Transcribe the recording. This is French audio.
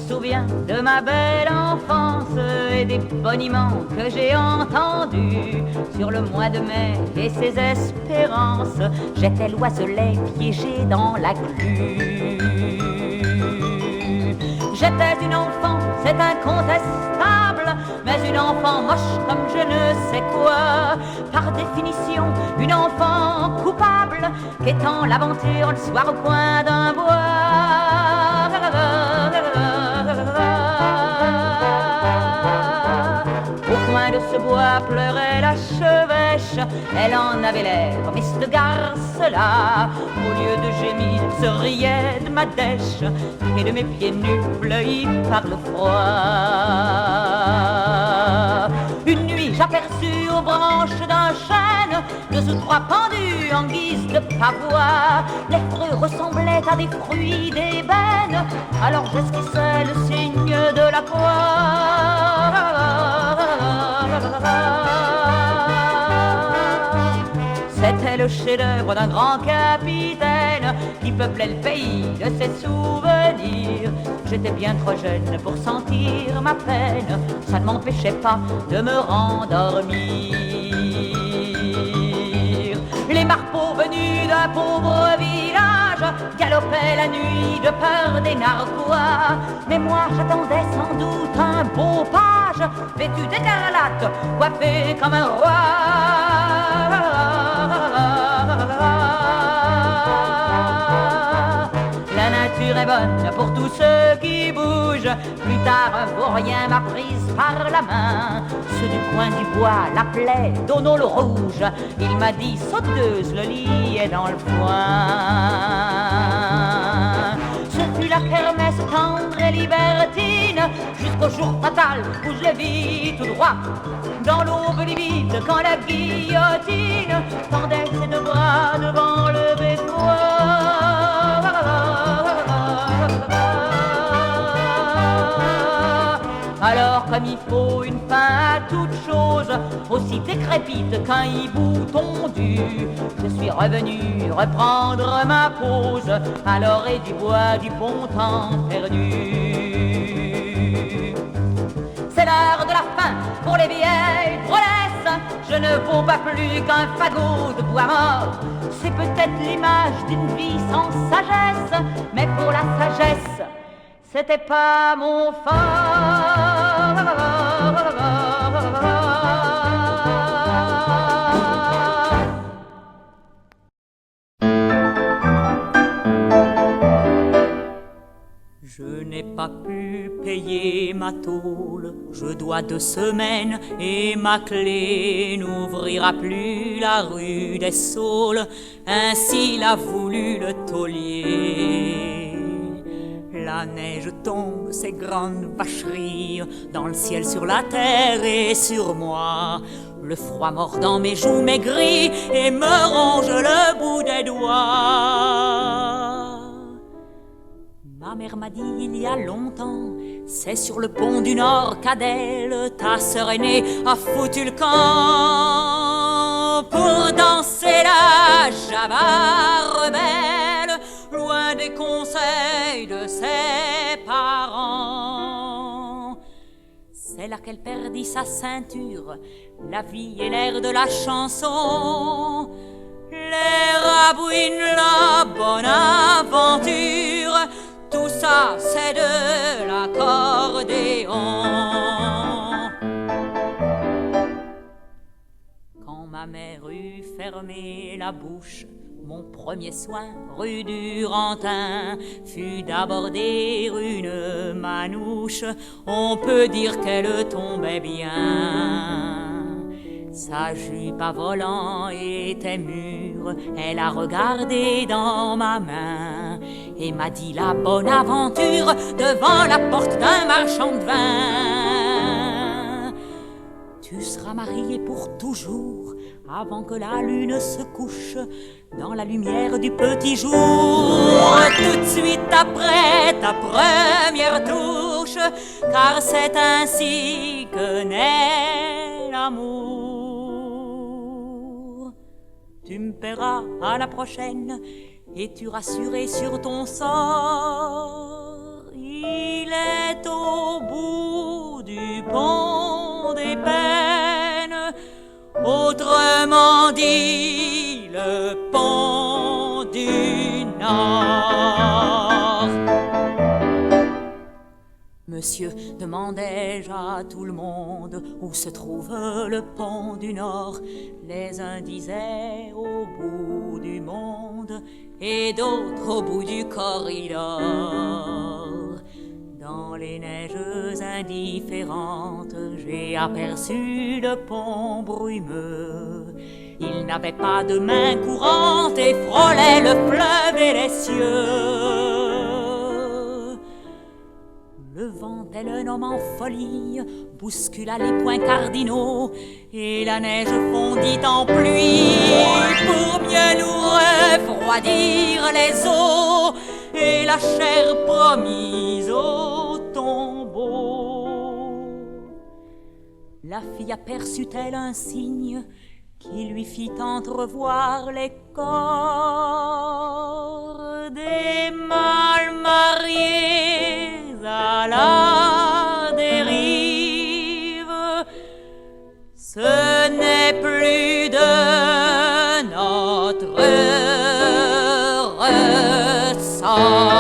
souviens de ma belle enfance et des boniments que j'ai entendus sur le mois de mai et ses espérances. J'étais l'oiselet piégé dans la glu. J'étais une enfant, c'est incontestable, mais une enfant moche comme je ne sais quoi. Par définition, une enfant coupable, qu'étant l'aventure le soir au coin d'un bois. Au coin de ce bois pleurait la chevêche, elle en avait l'air, mais cette garce-là, au lieu de gémir, se riait de ma dèche et de mes pieds nus bleuis par le froid. Une nuit, j'aperçus aux branches d'un chêne 2 ou 3 pendus en guise de pavois. Les fruits ressemblaient à des fruits d'ébène, alors j'esquissais le signe de la croix. C'était le chef-d'œuvre d'un grand capitaine qui peuplait le pays de ses souvenirs. J'étais bien trop jeune pour sentir ma peine, ça ne m'empêchait pas de me rendormir. Les marpeaux venus d'un pauvre village galopaient la nuit de peur des narquois. Mais moi j'attendais sans doute un beau page, vêtu d'écarlate, coiffé comme un roi. La nature est bonne pour tous ceux qui bougent. Plus tard, un vaurien m'a prise par la main. Ceux du coin du bois l'appelaient Donneau le Rouge. Il m'a dit, sauteuse, le lit est dans le foin. Ce fut la kermesse tendre et libertine, jusqu'au jour fatal où je l'ai vis tout droit dans l'aube livide, quand la guillotine tendait ses 2 bras devant le beffroi. Alors comme il faut une fin à toute chose, aussi décrépite qu'un hibou tondu, je suis revenu reprendre ma pose à l'orée du bois du bon temps perdu. C'est l'heure de la fin pour les vieilles drôlesses, je ne vaux pas plus qu'un fagot de bois mort. C'est peut-être l'image d'une vie sans sagesse, mais pour la sagesse, c'était pas mon fort. Je n'ai pas pu payer ma tôle, je dois 2 semaines et ma clé n'ouvrira plus la rue des Saules, ainsi l'a voulu le taulier. La neige tombe, ces grandes vacheries, dans le ciel, sur la terre et sur moi. Le froid mordant mes joues maigries et me ronge le bout des doigts. Ma mère m'a dit il y a longtemps, c'est sur le pont du Nord qu'Adèle, ta sœur aînée, a foutu le camp pour danser la java rebelle, loin des conseils de ses parents. C'est là qu'elle perdit sa ceinture, la vie et l'air de la chanson, les rabouines, la bonne aventure. Tout ça, c'est de l'accordéon. Quand ma mère eut fermé la bouche, mon premier soin, rue du Rantin, fut d'aborder une manouche. On peut dire qu'elle tombait bien. Sa jupe à volant était mûre, elle a regardé dans ma main et m'a dit la bonne aventure devant la porte d'un marchand de vin. Tu seras marié pour toujours avant que la lune se couche dans la lumière du petit jour, tout de suite après ta première touche, car c'est ainsi que naît l'amour. Tu me paieras à la prochaine et tu rassurais sur ton sort. Il est au bout du pont des peines, autrement dit le pont du Nord. Monsieur, demandai-je à tout le monde où se trouve le pont du Nord. Les uns disaient au bout du monde et d'autres au bout du corridor. Dans les neiges indifférentes, j'ai aperçu le pont brumeux. Il n'avait pas de main courante et frôlait le fleuve et les cieux. Le vent, tel un homme en folie, bouscula les points cardinaux et la neige fondit en pluie pour mieux nous refroidir les os et la chair promise au tombeau. La fille aperçut-elle un signe qui lui fit entrevoir les corps des mal mariés à la dérive? Ce n'est plus de notre ressort.